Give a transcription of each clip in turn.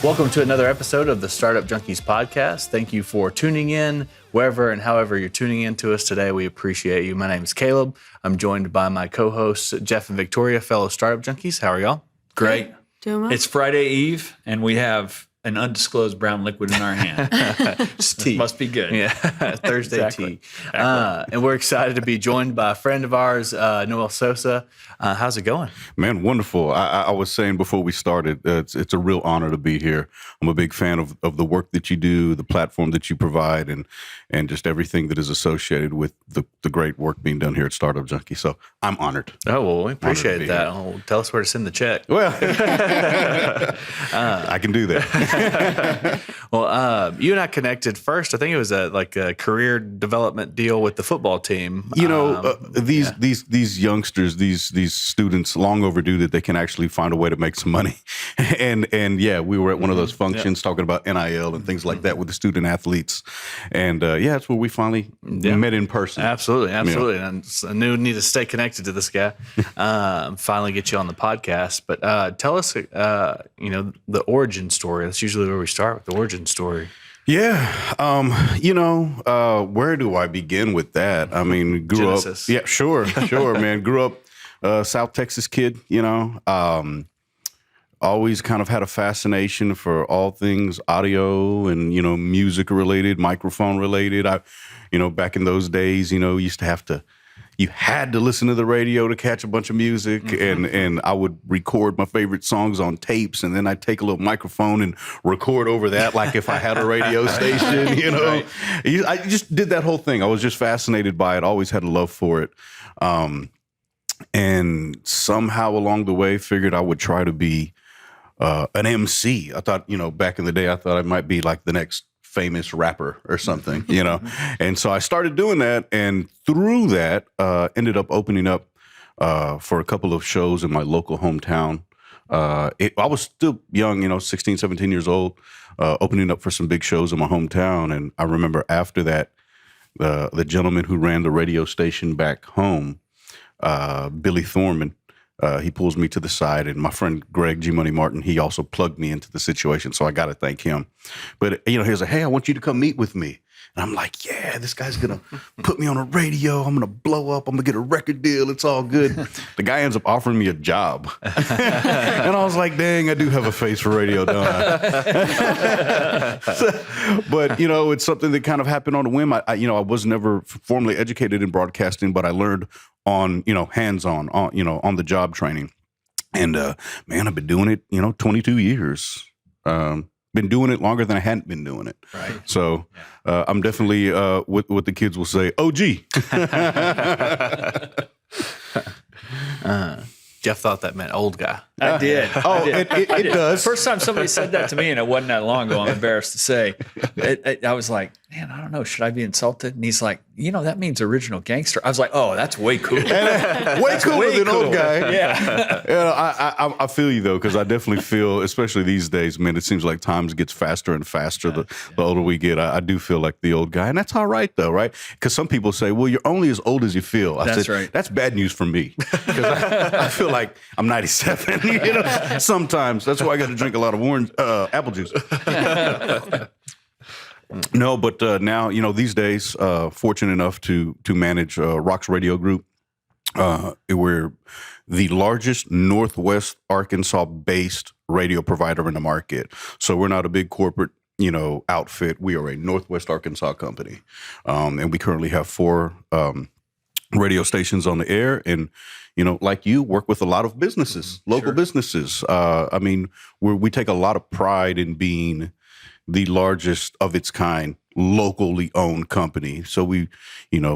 Welcome to another episode of the Startup Junkies podcast. Thank you for tuning in wherever and however you're tuning in to us today. We appreciate you. My name is Caleb. I'm joined by my co-hosts, Jeff and Victoria, fellow Startup Junkies. How are y'all? Great. Doing well. It's Friday Eve, and we have an undisclosed brown liquid in our hand. It's tea. Must be good. Yeah, Thursday Exactly. tea. And we're excited to be joined by a friend of ours, Noel Sosa. How's it going? Man, wonderful. I was saying before we started, it's a real honor to be here. I'm a big fan of the work that you do, the platform that you provide, and just everything that is associated with the great work being done here at Startup Junkie. So I'm honored. Oh, well, we appreciate that. Oh, tell us where to send the check. Well, I can do that. Well, you and I connected first. I think it was a career development deal with the football team. You know, these youngsters, these students, long overdue that they can actually find a way to make some money. and yeah, we were at one of those functions talking about NIL and things like that with the student athletes. And that's where we finally met in person. Absolutely. And I knew we need to stay connected to this guy. Finally get you on the podcast. But tell us, the origin story. That's usually where we start with the origin story. Yeah. Where do I begin with that? I mean, grew Genesis. up. Yeah, sure, man. Grew up South Texas kid, always kind of had a fascination for all things audio and, music related, microphone related. Back in those days, you had to listen to the radio to catch a bunch of music, and I would record my favorite songs on tapes, and then I'd take a little microphone and record over that like if I had a radio station, Right. I just did that whole thing. I was just fascinated by it, always had a love for it. And somehow along the way figured I would try to be an MC. I thought, back in the day, I thought I might be like the next famous rapper or something, And so I started doing that, and through that, ended up opening up for a couple of shows in my local hometown. I was still young, 16, 17 years old, opening up for some big shows in my hometown. And I remember after that, the gentleman who ran the radio station back home, Billy Thorman, he pulls me to the side, and my friend Greg G. Money Martin, he also plugged me into the situation. So I got to thank him. But, he was like, hey, I want you to come meet with me. And I'm like, yeah, this guy's going to put me on a radio. I'm going to blow up. I'm going to get a record deal. It's all good. The guy ends up offering me a job. And I was like, dang, I do have a face for radio, don't I? But, it's something that kind of happened on a whim. I was never formally educated in broadcasting, but I learned on, hands-on, on the job training. And, man, I've been doing it, 22 years. Been doing it longer than I hadn't been doing it. Right. So I'm definitely what the kids will say, OG. Jeff thought that meant old guy. I did. It does. First time somebody said that to me, and it wasn't that long ago, I'm embarrassed to say. I was like, man, I don't know. Should I be insulted? And he's like, that means original gangster. I was like, oh, that's way cooler. Way cooler than old guy. Yeah. I feel you, though, because I definitely feel, especially these days, man, it seems like times gets faster and faster the older we get. I do feel like the old guy. And that's all right, though, right? Because some people say, well, you're only as old as you feel. I said, right. That's bad news for me. Because I feel like I'm 97, sometimes. That's why I got to drink a lot of orange apple juice. No, but now, these days, fortunate enough to manage Rox Radio Group. We're the largest Northwest Arkansas-based radio provider in the market. So we're not a big corporate, outfit. We are a Northwest Arkansas company. And we currently have 4 radio stations on the air, and like you, work with a lot of businesses, local businesses. We take a lot of pride in being the largest of its kind, locally owned company. So we,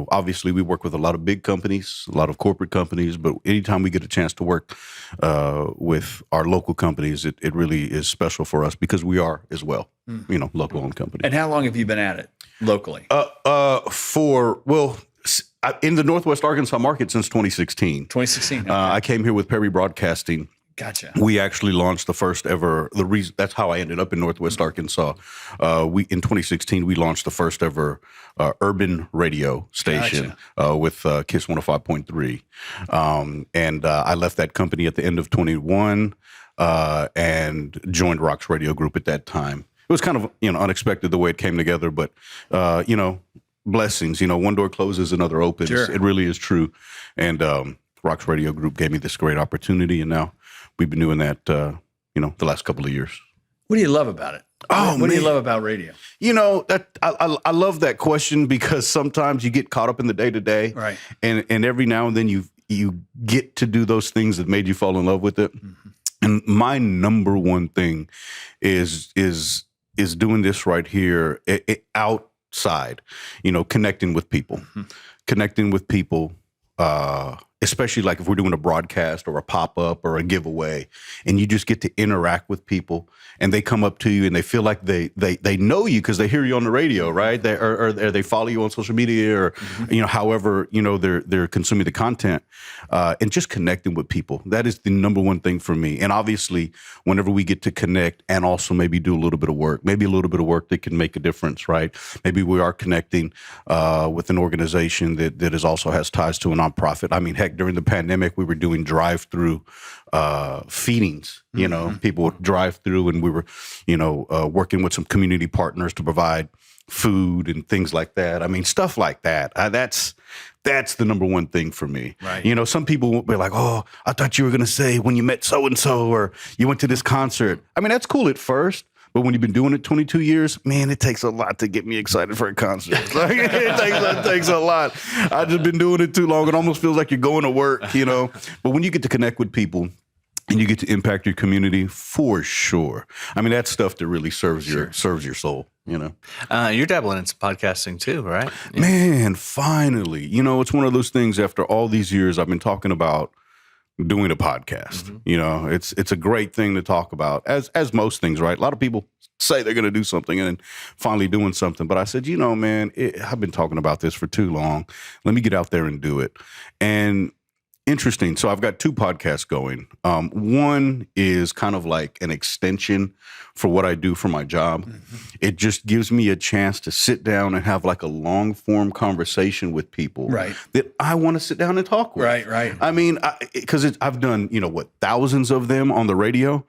obviously we work with a lot of big companies, a lot of corporate companies, but anytime we get a chance to work with our local companies, it really is special for us because we are as well, local owned company. And how long have you been at it locally? In the Northwest Arkansas market since 2016. 2016. Okay. I came here with Perry Broadcasting Gotcha. We actually launched the first ever. That's how I ended up in Northwest Arkansas. In 2016 we launched the first ever urban radio station with Kiss 105.3, and I left that company at the end of 21 and joined Rox Radio Group at that time. It was kind of unexpected the way it came together, but blessings. One door closes, another opens. Sure. It really is true, and Rox Radio Group gave me this great opportunity, and now we've been doing that, the last couple of years. What do you love about it? What do you love about radio? That I love that question, because sometimes you get caught up in the day to day, Right? And every now and then you get to do those things that made you fall in love with it. Mm-hmm. And my number one thing is doing this right here outside, connecting with people, especially like if we're doing a broadcast or a pop-up or a giveaway, and you just get to interact with people, and they come up to you and they feel like they know you because they hear you on the radio, right? Or they follow you on social media, or however they're consuming the content, and just connecting with people. That is the number one thing for me. And obviously, whenever we get to connect and also maybe do a little bit of work, that can make a difference, right? Maybe we are connecting with an organization that also has ties to a nonprofit. I mean, heck, during the pandemic, we were doing drive-through feedings. People would drive through, and we were, working with some community partners to provide food and things like that. I mean, stuff like that. That's the number one thing for me. Right. Some people will be like, "Oh, I thought you were going to say when you met so and so, or you went to this concert." I mean, that's cool at first. But when you've been doing it 22 years, man, it takes a lot to get me excited for a concert. It takes a lot. I've just been doing it too long. It almost feels like you're going to work, But when you get to connect with people and you get to impact your community, for sure. I mean, that's stuff that really serves your soul, You're dabbling in some podcasting too, right? Yeah. Man, finally. It's one of those things, after all these years I've been talking about doing a podcast. Mm-hmm. It's a great thing to talk about, as most things, right? A lot of people say they're going to do something and then finally doing something. But I said, man, I've been talking about this for too long. Let me get out there and do it. And interesting. So I've got two podcasts going. One is kind of like an extension for what I do for my job. Mm-hmm. It just gives me a chance to sit down and have like a long form conversation with people that I want to sit down and talk with. Right. I mean, because I've done, thousands of them on the radio,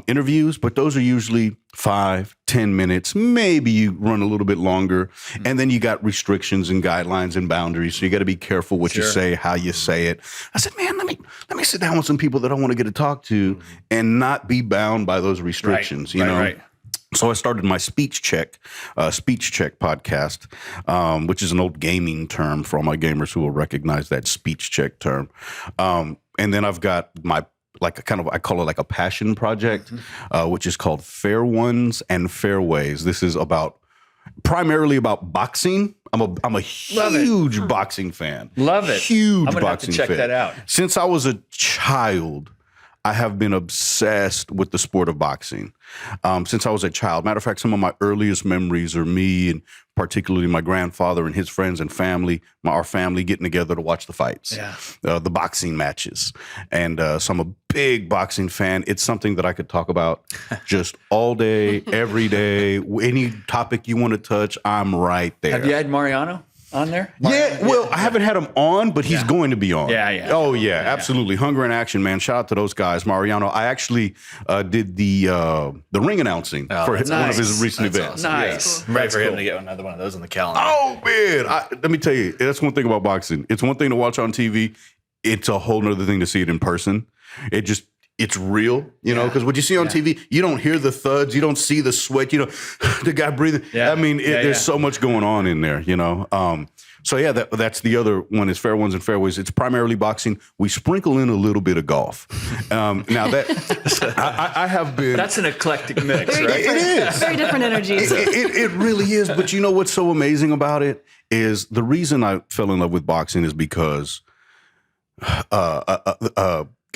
interviews, but those are usually 5-10 minutes. Maybe you run a little bit longer, and then you got restrictions and guidelines and boundaries. So you got to be careful what you say, how you say it. I said, man, let me sit down with some people that I want to get to talk to and not be bound by those restrictions. Right. So I started my Speech Check podcast, which is an old gaming term for all my gamers who will recognize that Speech Check term. And then I've got my I call it like a passion project, which is called Fair Ones and Fairways. This is primarily about boxing. I'm a huge boxing fan. Love it. Huge I'm gonna boxing have to check fan. that out. Since I was a child, I have been obsessed with the sport of boxing. Since I was a child. Matter of fact, some of my earliest memories are me, and particularly my grandfather and his friends and family, our family getting together to watch the fights, the boxing matches. And so I'm a big boxing fan. It's something that I could talk about just all day, every day. Any topic you want to touch, I'm right there. Have you had Mariano on there? I haven't had him on, but he's going to be on. Yeah. Oh, yeah, absolutely. Hunger and Action, man. Shout out to those guys. Mariano, I actually did the ring announcing for one of his recent events. Awesome. Nice. I'm ready for him to get another one of those on the calendar. Oh, man. Let me tell you, that's one thing about boxing. It's one thing to watch on TV. It's a whole nother thing to see it in person. It's real, because what you see on TV, you don't hear the thuds, you don't see the sweat, the guy breathing. Yeah. I mean, there's so much going on in there, So that's the other one is Fair Ones and Fairways. It's primarily boxing. We sprinkle in a little bit of golf. Now that I have been. That's an eclectic mix, right? It is. Very different energies. It really is. But you know what's so amazing about it is the reason I fell in love with boxing is because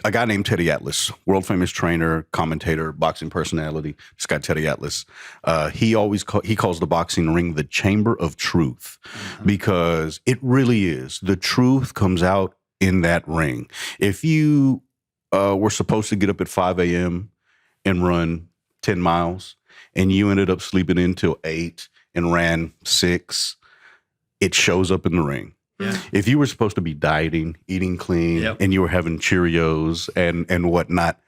a guy named Teddy Atlas, world famous trainer, commentator, boxing personality. This guy Teddy Atlas, he calls the boxing ring the chamber of truth, because it really is. The truth comes out in that ring. If you were supposed to get up at 5 a.m. and run 10 miles, and you ended up sleeping in till 8 and ran 6, it shows up in the ring. Yeah. If you were supposed to be dieting, eating clean, and you were having Cheerios and whatnot,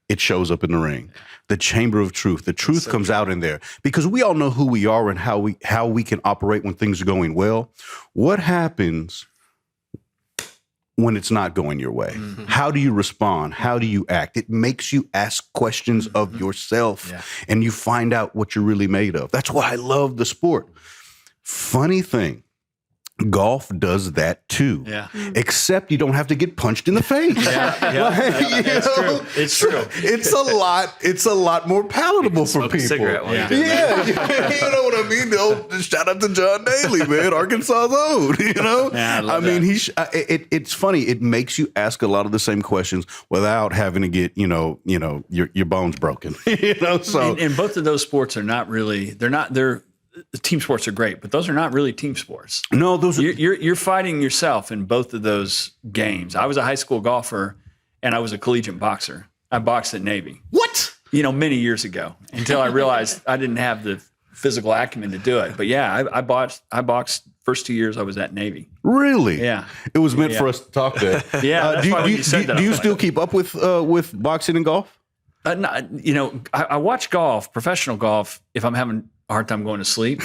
it shows up in the ring. The chamber of truth. The truth comes out in there because we all know who we are and how we can operate when things are going well. What happens when it's not going your way? Mm-hmm. How do you respond? How do you act? It makes you ask questions of yourself and you find out what you're really made of. That's why I love the sport. Funny thing, golf does that too. Yeah. Except you don't have to get punched in the face. It's true. It's true. It's a lot more palatable for people. A cigarette while you do that. You know what I mean? Shout out to John Daly, man, Arkansas own. You know, I mean, it's funny. It makes you ask a lot of the same questions without having to get your bones broken. So and both of those sports are not really. They're team sports are great, but those are not really team sports. No, those are... You're fighting yourself in both of those games. I was a high school golfer, and I was a collegiate boxer. I boxed at Navy. What? Many years ago, until I realized I didn't have the physical acumen to do it. But yeah, I boxed first 2 years I was at Navy. Really? Yeah. It was meant for us to talk there. That's why when you said that. Do you still keep up with boxing and golf? I watch golf, professional golf, if I'm having a hard time going to sleep.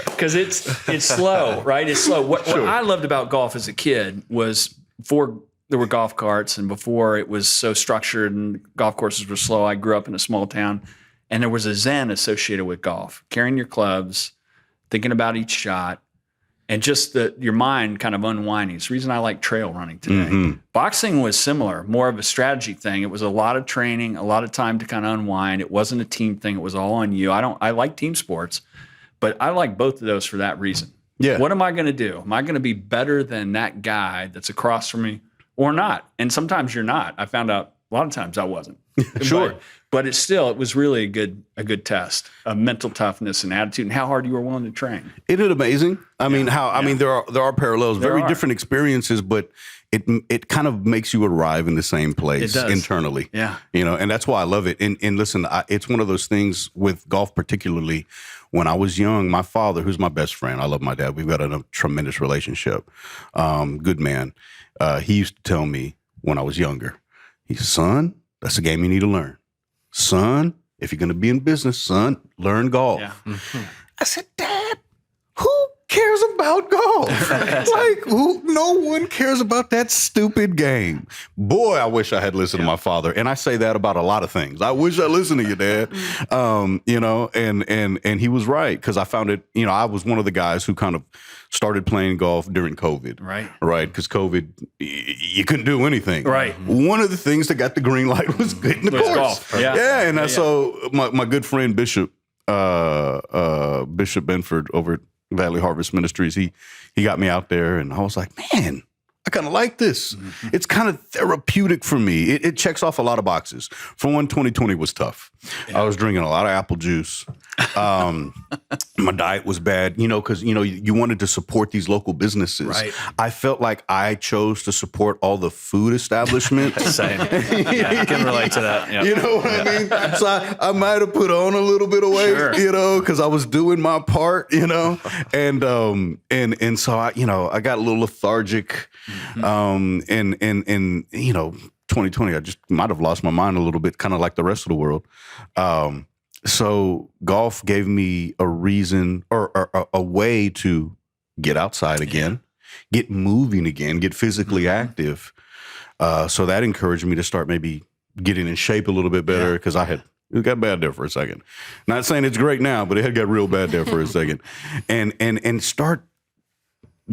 Because it's slow, right? It's slow. What I loved about golf as a kid was before there were golf carts and before it was so structured and golf courses were slow, I grew up in a small town, and there was a zen associated with golf. Carrying your clubs, thinking about each shot, and just your mind kind of unwinding. It's the reason I like trail running today. Mm-hmm. Boxing was similar, more of a strategy thing. It was a lot of training, a lot of time to kind of unwind. It wasn't a team thing. It was all on you. I like team sports, but I like both of those for that reason. Yeah. What am I going to do? Am I going to be better than that guy that's across from me or not? And sometimes you're not. I found out a lot of times I wasn't. Sure. But it was really a good test of mental toughness and attitude and how hard you were willing to train. Isn't it amazing? I mean, there are parallels, very different experiences, but it kind of makes you arrive in the same place internally. Yeah. And that's why I love it. And listen, it's one of those things with golf, particularly when I was young, my father, who's my best friend, I love my dad. We've got a tremendous relationship. Good man. He used to tell me when I was younger, he said, son, that's a game you need to learn. Son, if you're going to be in business, son, learn golf. Yeah. Mm-hmm. I said, Dad, who cares about golf? No one cares about that stupid game. Boy, I wish I had listened to my father. And I say that about a lot of things. I wish I listened to you, Dad. And he was right, because I found it, I was one of the guys who kind of started playing golf during COVID. Right. Because COVID, you couldn't do anything. Right. One of the things that got the green light was getting the course. Golf. Yeah. So my good friend Bishop Benford over at Valley Harvest Ministries, he got me out there, and I was like, man, I kind of like this. Mm-hmm. It's kind of therapeutic for me. It checks off a lot of boxes. For one, 2020 was tough. Yeah. I was drinking a lot of apple juice. My diet was bad, because, you wanted to support these local businesses. Right. I felt like I chose to support all the food establishments. Same. I can relate to that. Yep. You know what I mean? So I might have put on a little bit of weight, because I was doing my part, and so I got a little lethargic. Mm-hmm. 2020, I just might have lost my mind a little bit, kind of like the rest of the world. So golf gave me a reason or a way to get outside again, get moving again, get physically active. So that encouraged me to start maybe getting in shape a little bit better, because it got bad there for a second. Not saying it's great now, but it had got real bad there for a second. And start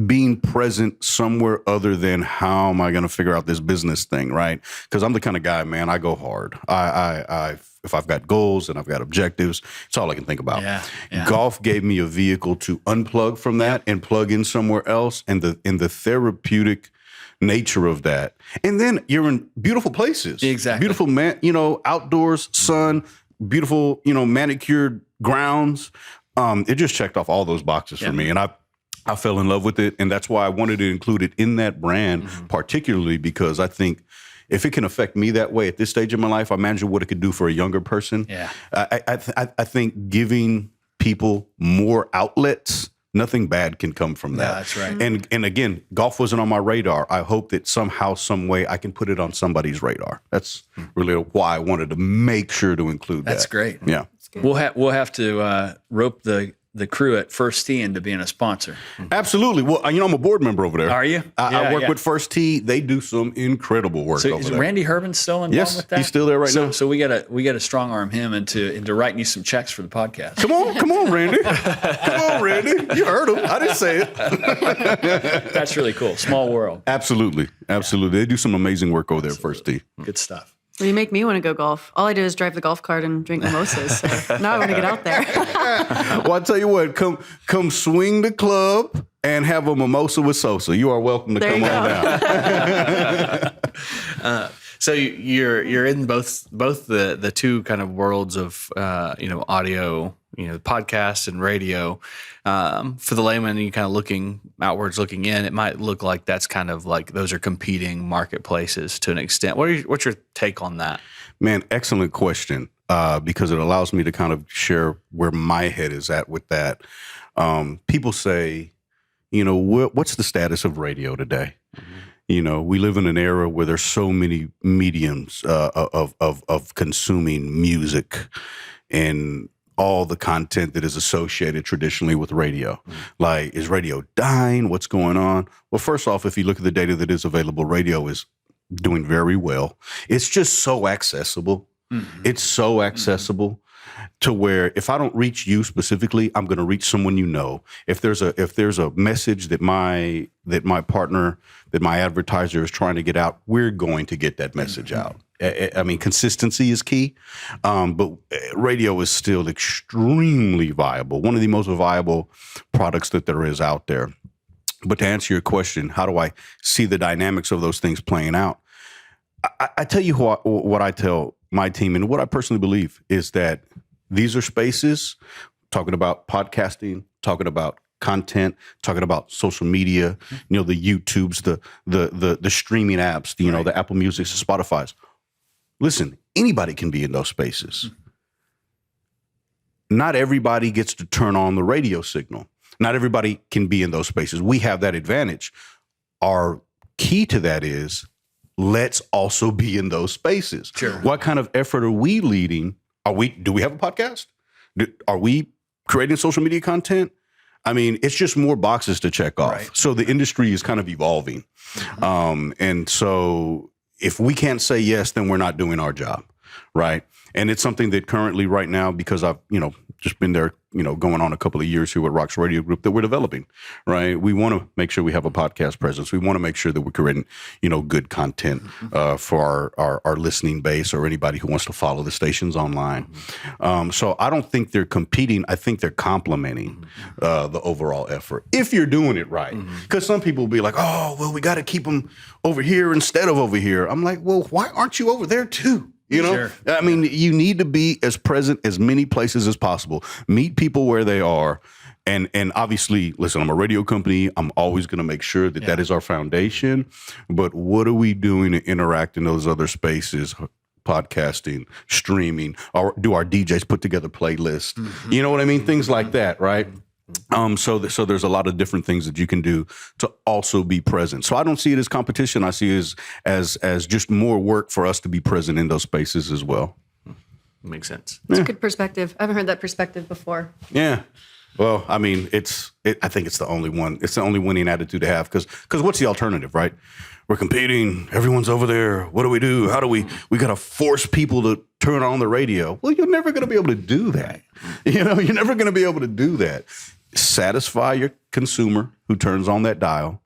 being present somewhere other than how am I going to figure out this business thing, right? Because I'm the kind of guy, man, I go hard. If I've got goals and I've got objectives, it's all I can think about. Yeah. Golf gave me a vehicle to unplug from that and plug in somewhere else, and the therapeutic nature of that. And then you're in beautiful places. Exactly. Beautiful, outdoors, sun, beautiful, manicured grounds. It just checked off all those boxes for me. And I fell in love with it, and that's why I wanted to include it in that brand, particularly because I think if it can affect me that way at this stage of my life, I imagine what it could do for a younger person. Yeah. I think giving people more outlets, nothing bad can come from that. Yeah, that's right. And again, golf wasn't on my radar. I hope that somehow, some way, I can put it on somebody's radar. That's really why I wanted to make sure to include that. That's great. Yeah. We'll have to rope the crew at First Tee into being a sponsor. Absolutely. Well, I'm a board member over there. Are you? I work with First Tee. They do some incredible work So over is there. Randy Herbin still involved with that? He's still there right now. So we gotta strong arm him into writing you some checks for the podcast. Come on, Randy. Come on, Randy. You heard him. I didn't say it. That's really cool. Small world. Absolutely. They do some amazing work over there at First Tee. Good stuff. Well, you make me want to go golf. All I do is drive the golf cart and drink mimosas. So now I want to get out there. Well, I tell you what, come swing the club and have a mimosa with Sosa. You are welcome to There come you on down. So you're in both the two kind of worlds of audio, podcast and radio. For the layman, you kind of looking outwards, looking in, it might look like that's kind of like those are competing marketplaces to an extent. What's your take on that? Man, excellent question. Because it allows me to kind of share where my head is at with that. People say, what's the status of radio today? We live in an era where there's so many mediums of consuming music and all the content that is associated traditionally with radio. Like, is radio dying? What's going on? Well, first off, if you look at the data that is available, radio is doing very well. It's just so accessible. It's so accessible to where if I don't reach you specifically, I'm going to reach someone If there's a message that my partner, that my advertiser is trying to get out, we're going to get that message out. I mean, consistency is key, but radio is still extremely viable. One of the most viable products that there is out there. But to answer your question, how do I see the dynamics of those things playing out? I tell you what I tell my team and what I personally believe is that these are spaces, talking about podcasting, talking about content, talking about social media, the YouTubes, the streaming apps, the Apple Music, the Spotify's. Listen, anybody can be in those spaces. Not everybody gets to turn on the radio signal. Not everybody can be in those spaces. We have that advantage. Our key to that is let's also be in those spaces. Sure. What kind of effort are we leading? Do we have a podcast? Are we creating social media content? I mean, it's just more boxes to check off. Right. So the industry is kind of evolving. And so if we can't say yes, then we're not doing our job, right? And it's something that currently right now, because I've, just been there, going on a couple of years here with Rox Radio Group, that we're developing, right? We want to make sure we have a podcast presence. We want to make sure that we're creating, good content for our listening base or anybody who wants to follow the stations online. So I don't think they're competing. I think they're complementing the overall effort if you're doing it right. Because some people will be like, oh, well, we got to keep them over here instead of over here. I'm like, well, why aren't you over there too? Sure. I mean, you need to be as present as many places as possible. Meet people where they are. And obviously, listen, I'm a radio company. I'm always going to make sure that that is our foundation. But what are we doing to interact in those other spaces? Podcasting, streaming, or do our DJs put together playlists? You know what I mean? Things like that, right? So there's a lot of different things that you can do to also be present. So I don't see it as competition. I see it as just more work for us to be present in those spaces as well. Makes sense. It's a good perspective. I haven't heard that perspective before. Yeah. Well, I mean, I think it's the only one. It's the only winning attitude to have because what's the alternative, right? We're competing. Everyone's over there. What do we do? How do we got to force people to turn on the radio? Well, you're never going to be able to do that. You're never going to be able to do that. Satisfy your consumer who turns on that dial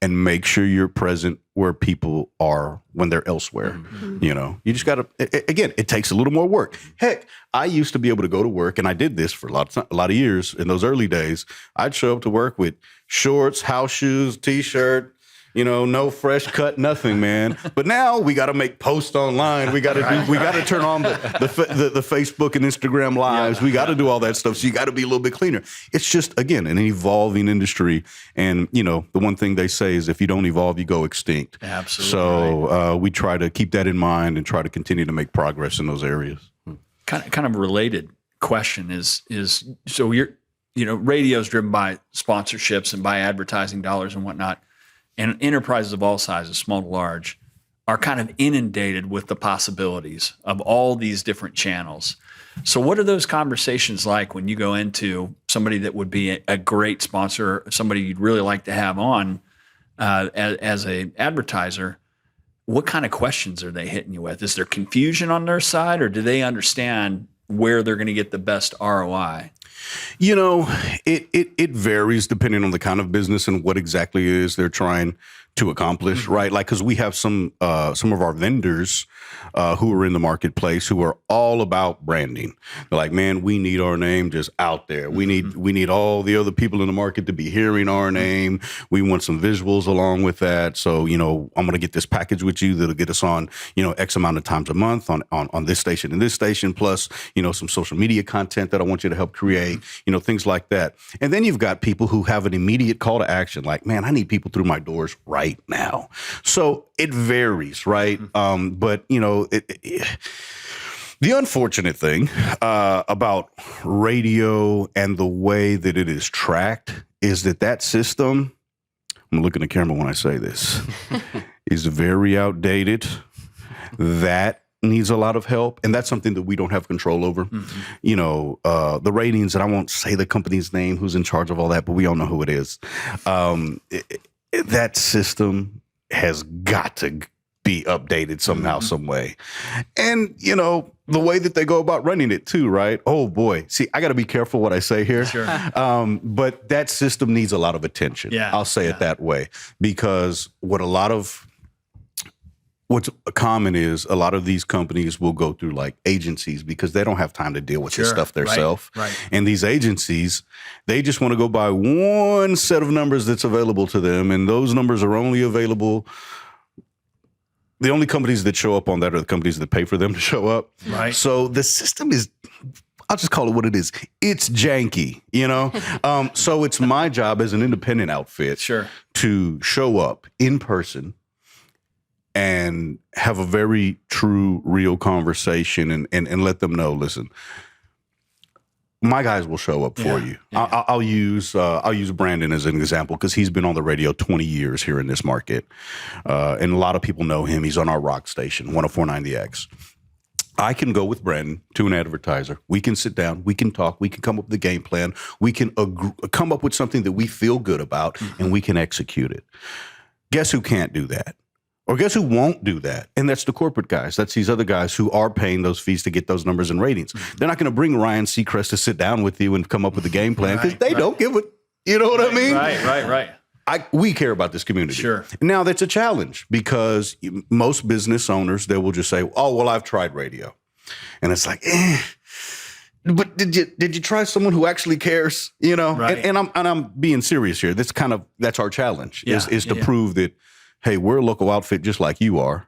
and make sure you're present where people are when they're elsewhere. You just got to, again, it takes a little more work. Heck, I used to be able to go to work, and I did this for a lot of years in those early days. I'd show up to work with shorts, house shoes, T-shirt, no fresh cut, nothing, man. But now we got to make posts online. We got to turn on the Facebook and Instagram lives. We got to do all that stuff. So you got to be a little bit cleaner. It's just, again, an evolving industry. And, the one thing they say is if you don't evolve, you go extinct. Absolutely. So we try to keep that in mind and try to continue to make progress in those areas. Kind of related question is so radio is driven by sponsorships and by advertising dollars and whatnot. And enterprises of all sizes, small to large, are kind of inundated with the possibilities of all these different channels. So what are those conversations like when you go into somebody that would be a great sponsor, somebody you'd really like to have on as an advertiser? What kind of questions are they hitting you with? Is there confusion on their side, or do they understand where they're going to get the best ROI? It varies depending on the kind of business and what exactly it is they're trying to accomplish, right? Like, because we have some of our vendors who are in the marketplace who are all about branding. They're like, man, we need our name just out there. We need all the other people in the market to be hearing our name. We want some visuals along with that. So, I'm going to get this package with you that'll get us on, X amount of times a month on this station and this station, plus, some social media content that I want you to help create, things like that. And then you've got people who have an immediate call to action, like, man, I need people through my doors right now. So it varies, right? But, the unfortunate thing about radio and the way that it is tracked is that system, I'm looking at the camera when I say this, is very outdated. That needs a lot of help, and that's something that we don't have control over. The ratings, and I won't say the company's name who's in charge of all that, but we all know who it is. That system has got to be updated somehow, some way. And, the way that they go about running it too, right? Oh boy. See, I got to be careful what I say here. Sure. But that system needs a lot of attention. Yeah. I'll say it that way, because what's common is a lot of these companies will go through like agencies because they don't have time to deal with this stuff themselves. Right. And these agencies, they just want to go by one set of numbers that's available to them. And those numbers are only available. The only companies that show up on that are the companies that pay for them to show up. Right. So the system is, I'll just call it what it is. It's janky, So it's my job as an independent outfit to show up in person and have a very true, real conversation and let them know, listen, my guys will show up for you. Yeah. I'll use Brandon as an example because he's been on the radio 20 years here in this market. And a lot of people know him. He's on our rock station, 104.9 The X. I can go with Brandon to an advertiser. We can sit down. We can talk. We can come up with a game plan. We can come up with something that we feel good about, and we can execute it. Guess who can't do that? Or guess who won't do that? And that's the corporate guys. That's these other guys who are paying those fees to get those numbers and ratings. They're not going to bring Ryan Seacrest to sit down with you and come up with a game plan because they don't give it. You know what I mean? Right. We care about this community. Sure. Now, that's a challenge because most business owners, they will just say, oh, well, I've tried radio. And it's like, but did you try someone who actually cares? Right. And I'm being serious here. That's our challenge is to prove that, hey, we're a local outfit just like you are.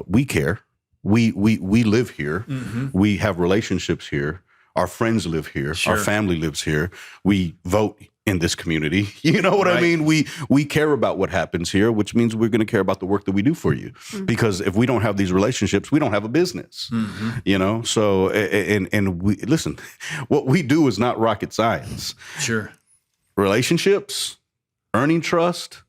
We care. We live here. Mm-hmm. We have relationships here. Our friends live here. Sure. Our family lives here. We vote in this community. You know what I mean? We care about what happens here, which means we're going to care about the work that we do for you. Mm-hmm. Because if we don't have these relationships, we don't have a business. Mm-hmm. So and we listen, what we do is not rocket science. Sure. Relationships, earning trust,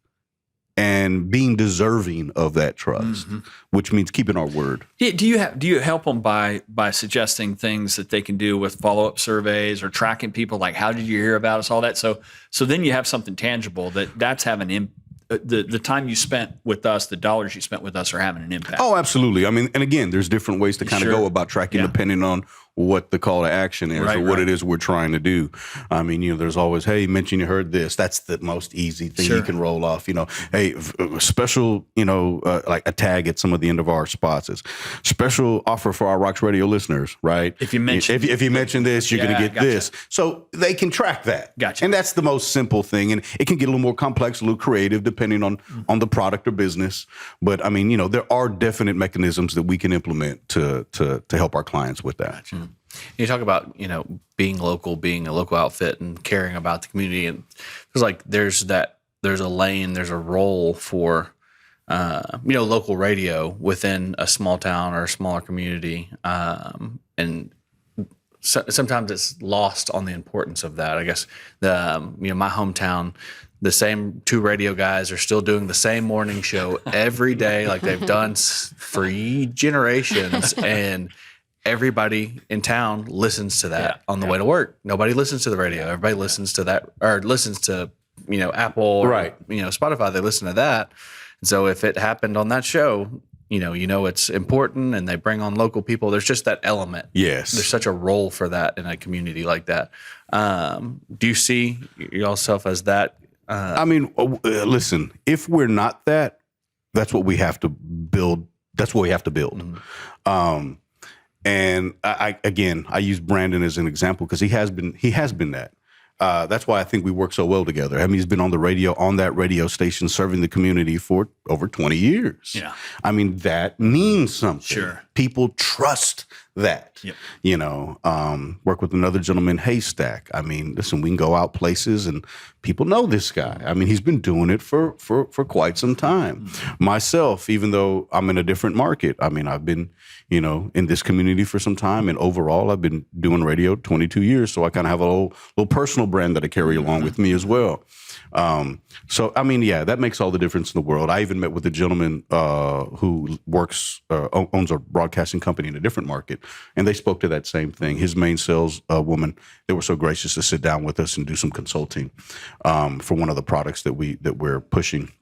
and being deserving of that trust, which means keeping our word. Yeah, do you help them by suggesting things that they can do with follow-up surveys or tracking people, like how did you hear about us, all that? So then you have something tangible that's having the time you spent with us, the dollars you spent with us are having an impact. Oh, absolutely. I mean, and again, there's different ways to kind of go about tracking depending on what the call to action is or what it is we're trying to do. I mean, there's always, hey, mention you heard this. That's the most easy thing you can roll off. Hey, special, like a tag at some of the end of our spots is special offer for our Rox Radio listeners, right? If you mention if you mention this, you're going to get this. So they can track that. Gotcha. And that's the most simple thing. And it can get a little more complex, a little creative, depending on the product or business. But I mean, there are definite mechanisms that we can implement to help our clients with that. Gotcha. You talk about, being local, being a local outfit and caring about the community. And there's a lane, there's a role for, local radio within a small town or a smaller community. And sometimes it's lost on the importance of that. I guess my hometown, the same two radio guys are still doing the same morning show every day, like they've done for generations, and everybody in town listens to that on the way to work. Nobody listens to the radio. Everybody listens to that, or listens to Apple, or, Spotify. They listen to that. And so if it happened on that show, it's important, and they bring on local people. There's just that element. Yes. There's such a role for that in a community like that. Do you see yourself as that? I mean, listen, if we're not that, that's what we have to build. That's what we have to build. Mm-hmm. And I use Brandon as an example because he has been that. That's why I think we work so well together. I mean, he's been on that radio station, serving the community for over 20 years. Yeah. I mean, that means something. Sure. People trust that. Yep. Work with another gentleman, Haystack. I mean, listen, we can go out places and people know this guy. I mean, he's been doing it for quite some time. Mm-hmm. Myself, even though I'm in a different market, I mean, I've been, in this community for some time, and overall I've been doing radio 22 years. So I kind of have a little personal brand that I carry along with me as well. So, I mean, yeah, that makes all the difference in the world. I even met with a gentleman who owns a broadcasting company in a different market, and they spoke to that same thing. His main sales woman, they were so gracious to sit down with us and do some consulting for one of the products that we're pushing.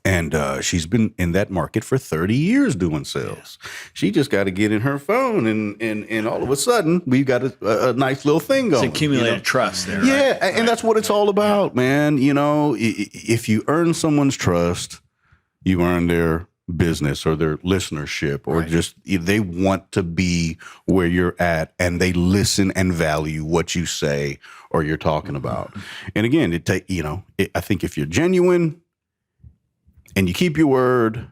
And she's been in that market for 30 years doing sales. She just got to get in her phone, and all of a sudden, we've got a nice little thing going. It's accumulated trust there, yeah, right? And that's what it's all about, man. If you earn someone's trust, you earn their business or their listenership, or just they want to be where you're at, and they listen and value what you say or you're talking about. And again, I think if you're genuine and you keep your word,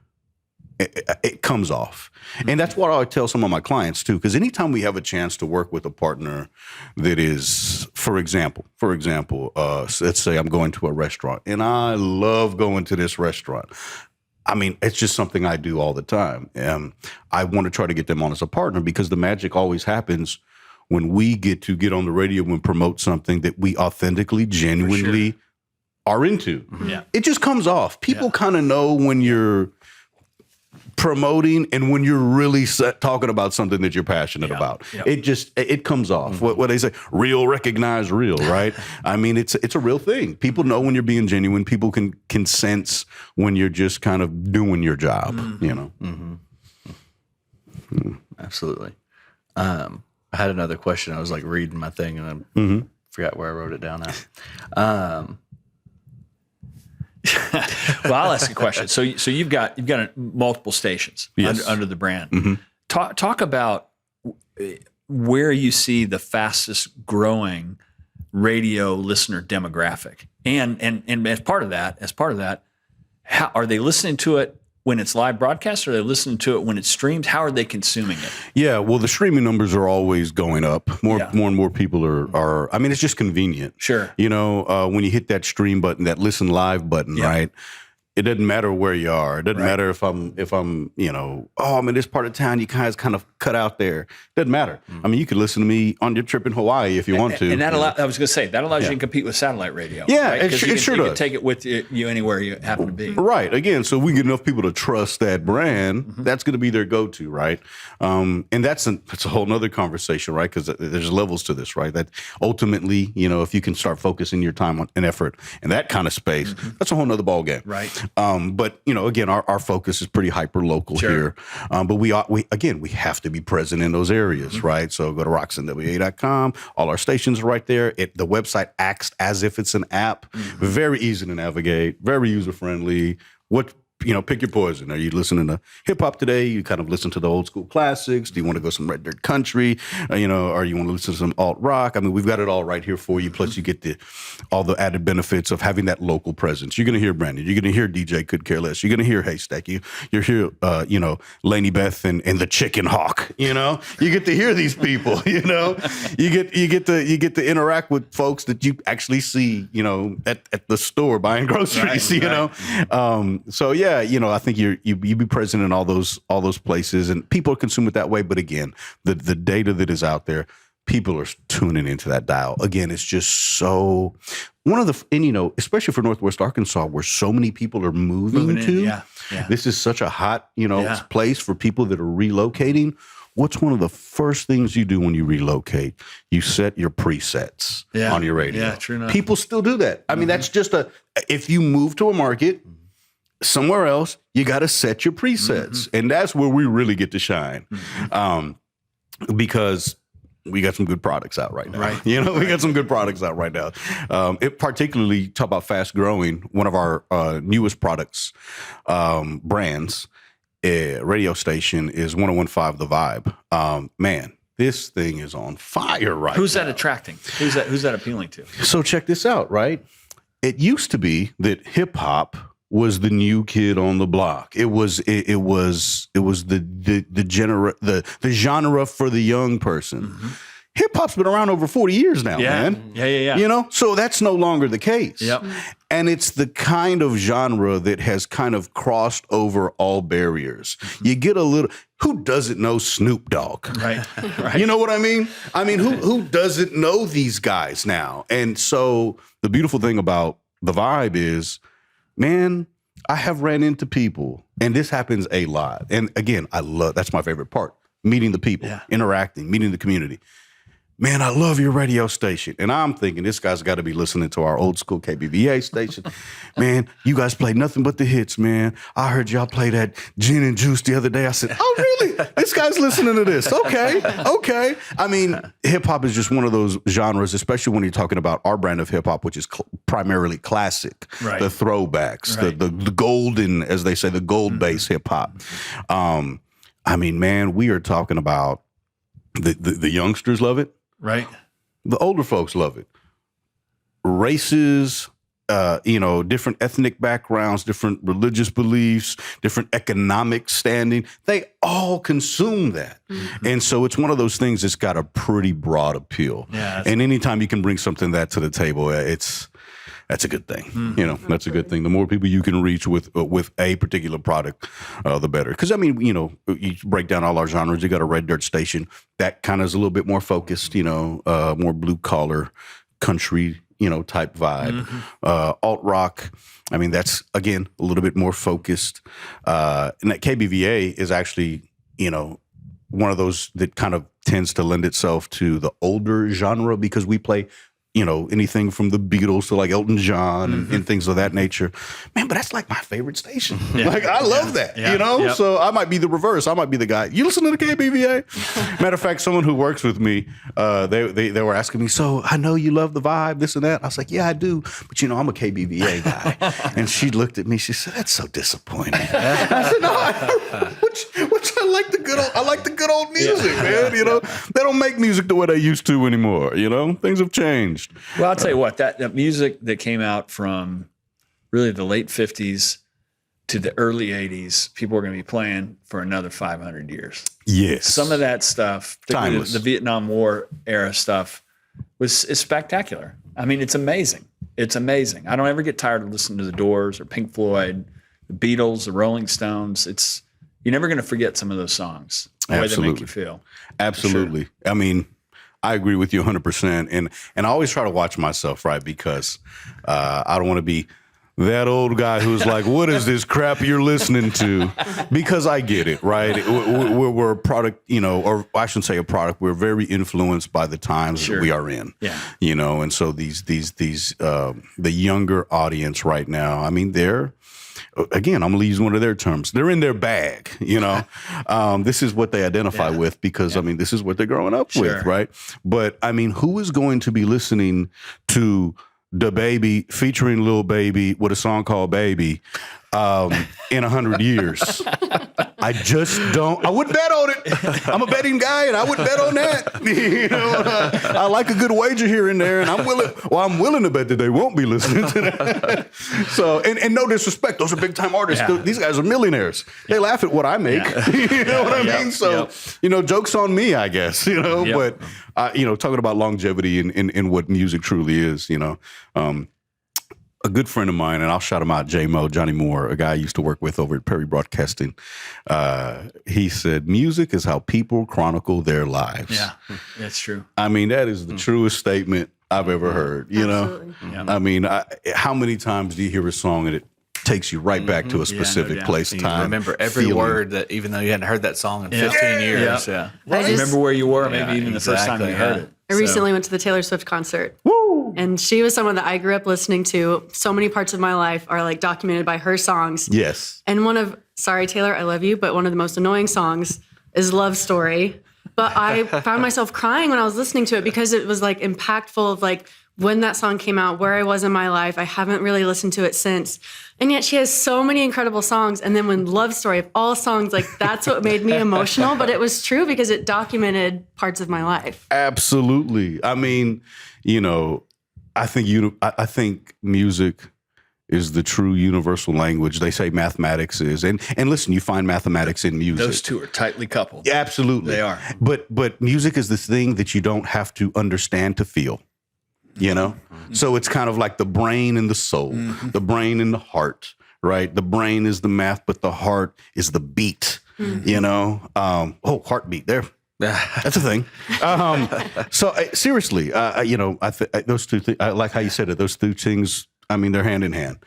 it comes off. And that's what I tell some of my clients too, because anytime we have a chance to work with a partner that is, for example, let's say I'm going to a restaurant and I love going to this restaurant. I mean, it's just something I do all the time. I want to try to get them on as a partner, because the magic always happens when we get on the radio and promote something that we authentically, genuinely are into. Yeah. It just comes off. People kind of know when you're promoting and when you're really talking about something that you're passionate about. Yeah. It comes off. What they say, real recognize real, right? I mean, it's a real thing. People know when you're being genuine. People can sense when you're just kind of doing your job, Absolutely. I had another question. I was like reading my thing and I forgot where I wrote it down at. Well, I'll ask a question. So you've got multiple stations under the brand. Mm-hmm. Talk about where you see the fastest growing radio listener demographic, and as part of that, how are they listening to it when it's live broadcast, or are they listening to it when it's streamed? How are they consuming it? Yeah, well, the streaming numbers are always going up. More and more people are. I mean, it's just convenient. Sure. When you hit that stream button, that listen live button, right? It doesn't matter where you are. It doesn't matter if I'm, I'm in this part of town, you guys kind of cut out there. It doesn't matter. I mean, you could listen to me on your trip in Hawaii if you want to. And that I was going to say, that allows you to compete with satellite radio. Yeah, right? it sure does. You can take it with you anywhere you happen to be. Right. Again, so we get enough people to trust that brand, that's going to be their go-to, right? And that's a whole nother conversation, right? Because there's levels to this, right? That ultimately, if you can start focusing your time and effort in that kind of space, that's a whole nother ballgame. Right. But again, our focus is pretty hyper local here. But we have to be present in those areas, right? So go to roxnwa.com. All our stations are right there. The website acts as if it's an app. Very easy to navigate. Very user friendly. Pick your poison. Are you listening to hip hop today? You kind of listen to the old school classics. Do you want to go some red dirt country? Or you want to listen to some alt rock? I mean, we've got it all right here for you. Plus, you get all the added benefits of having that local presence. You're going to hear Brandon. You're going to hear DJ Could Care Less. You're going to hear Haystack. You'll hear, Lainey Beth and the Chicken Hawk. You get to hear these people. You get to interact with folks that you actually see. At the store buying groceries. So yeah. I think you be present in all those places, and people consume it that way. But again, the data that is out there, people are tuning into that dial. Again, it's just so especially for Northwest Arkansas, where so many people are moving to. Yeah. This is such a hot place for people that are relocating. What's one of the first things you do when you relocate? You set your presets on your radio. Yeah, true enough. People still do that. I mean, that's just if you move to a market somewhere else, you got to set your presets. And that's where we really get to shine. Because we got some good products out right now. Right. We got some good products out right now. It particularly, talk about fast growing, one of our newest products, brands, radio station is 101.5 The Vibe. Man, this thing is on fire right now. Who's that attracting? Who's that appealing to? So check this out, right? It used to be that hip hop was the new kid on the block. It was the genre for the young person. Hip hop's been around over 40 years now, man. Yeah. So that's no longer the case. Yep. And it's the kind of genre that has kind of crossed over all barriers. You get a little, who doesn't know Snoop Dogg? Right. You know what I mean? I mean, who doesn't know these guys now? And so the beautiful thing about The Vibe is, man, I have ran into people, and this happens a lot. And again, that's my favorite part, meeting the people, interacting, meeting the community. Man, I love your radio station. And I'm thinking, this guy's got to be listening to our old school KBVA station. Man, you guys play nothing but the hits, man. I heard y'all play that Gin and Juice the other day. I said, oh, really? This guy's listening to this. Okay. I mean, hip hop is just one of those genres, especially when you're talking about our brand of hip hop, which is primarily classic, the throwbacks, the golden, as they say, the gold base hip hop. I mean, man, we are talking about the youngsters love it. Right. The older folks love it. Races, different ethnic backgrounds, different religious beliefs, different economic standing, they all consume that. And so it's one of those things that's got a pretty broad appeal. Yeah, and anytime you can bring something that to the table, that's a good thing. That's a good thing. The more people you can reach with a particular product, the better. Because, I mean, you break down all our genres. You got a red dirt station that kind of is a little bit more focused, more blue collar country, type vibe. Alt rock, I mean, that's, again, a little bit more focused. And that KBVA is actually, one of those that kind of tends to lend itself to the older genre because we play anything from the Beatles to like Elton John and things of that nature. Man, but that's like my favorite station. Like, I love that, So I might be the reverse. I might be the guy. You listen to the KBVA? Matter of fact, someone who works with me, they were asking me, so I know you love the vibe, this and that. I was like, yeah, I do. But, I'm a KBVA guy. And she looked at me. She said, that's so disappointing. I said, no, which I like the good old music, man. They don't make music the way they used to anymore. Things have changed. Well, I'll tell you what, that music that came out from really the late 50s to the early 80s, people are going to be playing for another 500 years. Yes. Some of that stuff, the Vietnam War era stuff, is spectacular. I mean, it's amazing. It's amazing. I don't ever get tired of listening to the Doors or Pink Floyd, the Beatles, the Rolling Stones. You're never going to forget some of those songs, the way they make you feel. Absolutely. Sure. I mean, I agree with you 100%. And I always try to watch myself, right? Because I don't want to be that old guy who's like, what is this crap you're listening to? Because I get it, right? We're a product, or I shouldn't say a product. We're very influenced by the times that we are in. Yeah. And so these the younger audience right now, I mean, they're again, I'm going to use one of their terms. They're in their bag, you know. This is what they identify with because, I mean, this is what they're growing up with, right? But, I mean, who is going to be listening to Da Baby featuring Lil Baby with a song called Baby in 100 years? I just don't. I would bet on it. I'm a betting guy, and I would bet on that. You know, I like a good wager here and there, and I'm willing to bet that they won't be listening to that. So, and no disrespect, those are big time artists. Yeah. These guys are millionaires. They laugh at what I make. You know what I mean? So, you know, jokes on me, I guess. You know, but you know, talking about longevity and what music truly is. You know. A good friend of mine, and I'll shout him out, Johnny Moore, a guy I used to work with over at Perry Broadcasting. He said, music is how people chronicle their lives. Yeah, that's true. I mean, that is the truest statement I've ever heard, you know? Yeah. I mean, how many times do you hear a song and it takes you right back to a specific place, time, you remember every word, that even though you hadn't heard that song in 15 years. Yeah. Right. Remember where you were, maybe even the first time you heard it. I recently went to the Taylor Swift concert. Woo! And she was someone that I grew up listening to. So many parts of my life are like documented by her songs. Yes. And sorry, Taylor, I love you, but one of the most annoying songs is Love Story. But I found myself crying when I was listening to it because it was like impactful of like when that song came out, where I was in my life. I haven't really listened to it since. And yet she has so many incredible songs. And then when Love Story, of all songs, like that's what made me emotional. But it was true because it documented parts of my life. Absolutely. I mean, you know, I think music is the true universal language. They say mathematics is. And listen, you find mathematics in music. Those two are tightly coupled. Yeah, absolutely. They are. But music is this thing that you don't have to understand to feel. You know? Mm-hmm. So it's kind of like the brain and the soul, the brain and the heart, right? The brain is the math, but the heart is the beat, you know? Heartbeat there. That's a thing. So seriously, you know, those two things, I like how you said it, those two things, I mean, they're hand in hand.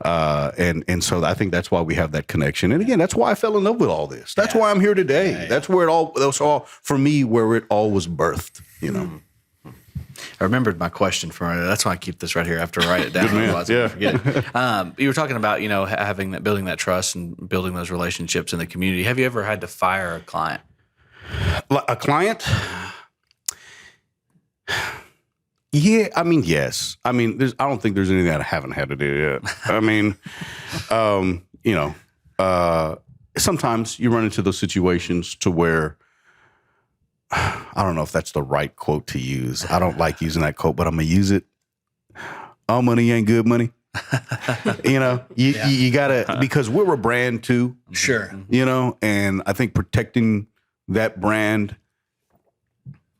And so I think that's why we have that connection. And again, that's why I fell in love with all this. That's why I'm here today. Yeah. That's where that's all, for me, where it all was birthed, you know? I remembered my question from earlier. That's why I keep this right here. I have to write it down. Otherwise I forget it. You were talking about, you know, building that trust and building those relationships in the community. Have you ever had to fire a client? A client? Yeah, I mean, yes. I mean, I don't think there's anything I haven't had to do yet. I mean, you know, sometimes you run into those situations to where, I don't know if that's the right quote to use. I don't like using that quote, but I'm going to use it. All money ain't good money. You know, you got to, because we're a brand too. Sure. You know, and I think protecting that brand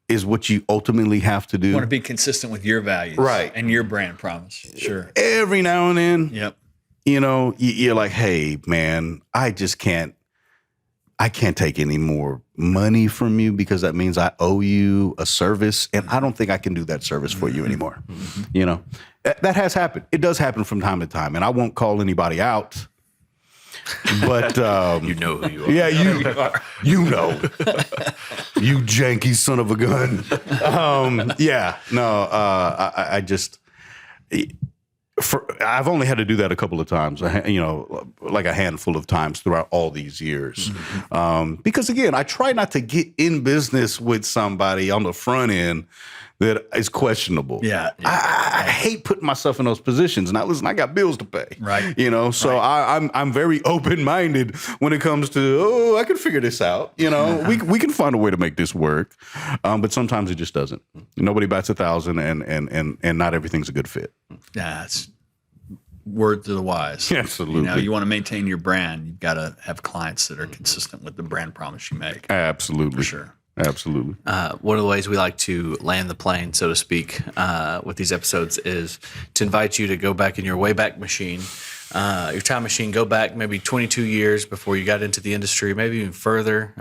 is what you ultimately have to do. You want to be consistent with your values. Right. And your brand promise. Sure. Every now and then. Yep. You know, you're like, hey, man, I can't take any more money from you because that means I owe you a service, and I don't think I can do that service for you anymore. Mm-hmm. You know, that has happened. It does happen from time to time, and I won't call anybody out. But you know who you are. Yeah, you know, you janky son of a gun. I just. I've only had to do that a couple of times, you know, like a handful of times throughout all these years. Mm-hmm. Because again, I try not to get in business with somebody on the front end that is questionable. Yeah. I hate putting myself in those positions. Now, listen, I got bills to pay. Right. You know, so I'm very open-minded when it comes to, I can figure this out. You know, we can find a way to make this work. But sometimes it just doesn't. Nobody bats 1,000 and not everything's a good fit. Yeah, it's word to the wise. Absolutely. You know, you want to maintain your brand. You've got to have clients that are consistent with the brand promise you make. Absolutely. For sure. Absolutely. One of the ways we like to land the plane, so to speak, with these episodes is to invite you to go back in your Wayback Machine, your time machine, go back maybe 22 years before you got into the industry, maybe even further.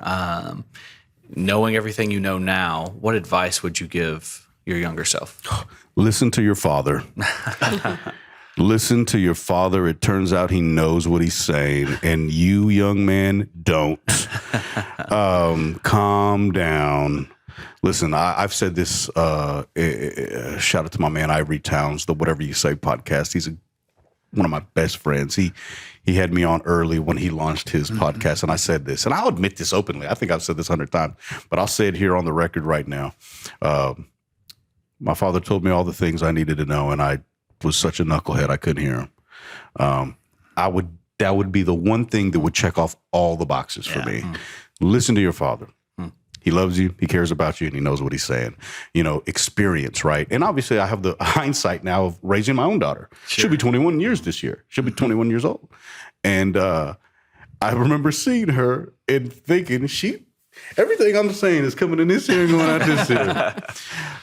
Knowing everything you know now, what advice would you give your younger self? Listen to your father. Listen to your father. It turns out he knows what he's saying, and you, young man, don't. Calm down. Listen, I've said this. Shout out to my man Ivory Towns, the Whatever You Say podcast. He's a one of my best friends. He had me on early when he launched his podcast, and I said this, and I'll admit this openly. I think I've said this 100 times, but I'll say it here on the record right now. My father told me all the things I needed to know, and I was such a knucklehead I couldn't hear him. That would be the one thing that would check off all the boxes for me. Listen to your father. He loves you, he cares about you, and he knows what he's saying. Experience, right? And obviously I have the hindsight now of raising my own daughter. Sure. She'll be 21 years this year. She'll be 21 years old. And I remember seeing her and thinking, everything I'm saying is coming in this ear and going out this ear.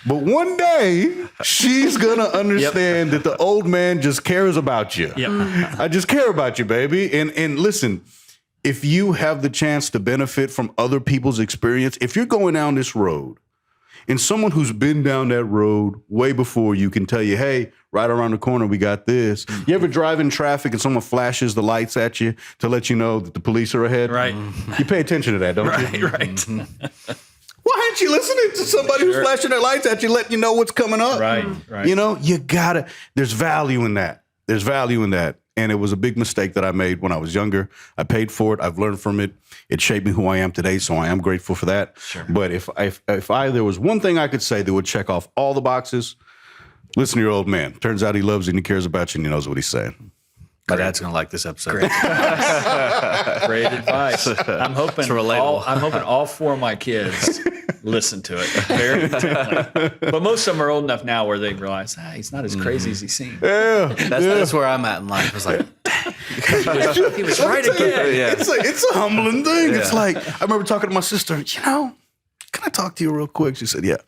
But one day, she's going to understand that the old man just cares about you. Yep. I just care about you, baby. And listen, if you have the chance to benefit from other people's experience, if you're going down this road and someone who's been down that road way before you can tell you, hey, right around the corner, we got this. You ever drive in traffic and someone flashes the lights at you to let you know that the police are ahead? Right. You pay attention to that, don't you? Right. Why aren't you listening to somebody who's flashing their lights at you, letting you know what's coming up? Right. You gotta, there's value in that. And it was a big mistake that I made when I was younger. I paid for it. I've learned from it. It shaped me who I am today, so I am grateful for that. Sure. But if there was one thing I could say that would check off all the boxes, listen to your old man. Turns out he loves you and he cares about you and he knows what he's saying. My dad's going to like this episode. Great advice. I'm hoping all four of my kids listen to it very intently. But most of them are old enough now where they realize, he's not as crazy as he seems. Yeah, that's where I'm at in life. I was like, he was right again. Yeah. It's a humbling thing. Yeah. It's like, I remember talking to my sister, can I talk to you real quick? She said, yeah.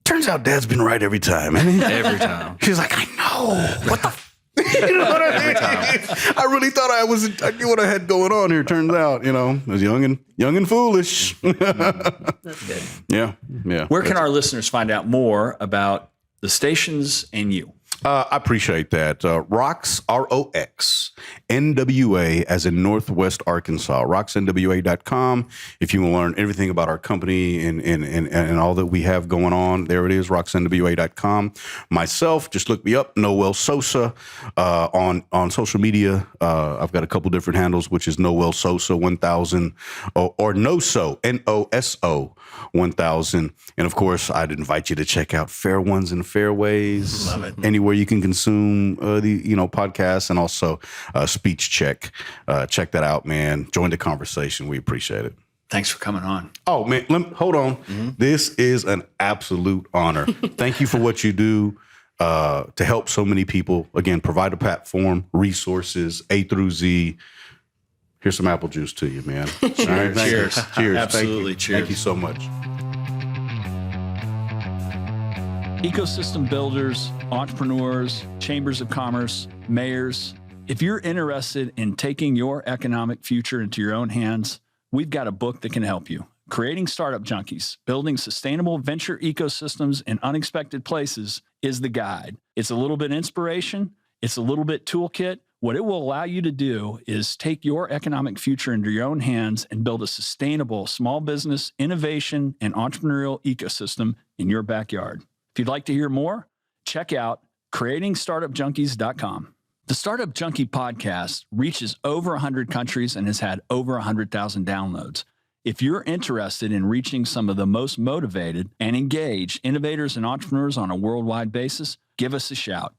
Turns out Dad's been right every time. Every time. She's like, I know. What the you know what I mean? I really thought I knew what I had going on here. Turns out, I was young and foolish. That's good. Yeah. Where can our listeners find out more about the stations and you? I appreciate that. Rox, ROX, NWA, as in Northwest Arkansas. RoxNWA.com. If you want to learn everything about our company and all that we have going on, there it is, RoxNWA.com. Myself, just look me up, Noel Sosa, on social media. I've got a couple different handles, which is Noel Sosa 1000 or NOSO, NOSO 1000. And of course, I'd invite you to check out Fair Ones and Fairways. Love it. Anywhere you can consume the podcasts, and also Speech Check. Check that out, man. Join the conversation. We appreciate it. Thanks for coming on. Oh man, hold on. Mm-hmm. This is an absolute honor. Thank you for what you do to help so many people. Again, provide a platform, resources, A through Z. Here's some apple juice to you, man. Cheers. All right, Cheers. Cheers. Absolutely. Thank you. Thank you so much. Ecosystem builders, entrepreneurs, chambers of commerce, mayors. If you're interested in taking your economic future into your own hands, we've got a book that can help you. Creating Startup Junkies, Building Sustainable Venture Ecosystems in Unexpected Places is the guide. It's a little bit inspiration. It's a little bit toolkit. What it will allow you to do is take your economic future into your own hands and build a sustainable small business, innovation, and entrepreneurial ecosystem in your backyard. If you'd like to hear more, check out creatingstartupjunkies.com. The Startup Junkie podcast reaches over 100 countries and has had over 100,000 downloads. If you're interested in reaching some of the most motivated and engaged innovators and entrepreneurs on a worldwide basis, give us a shout.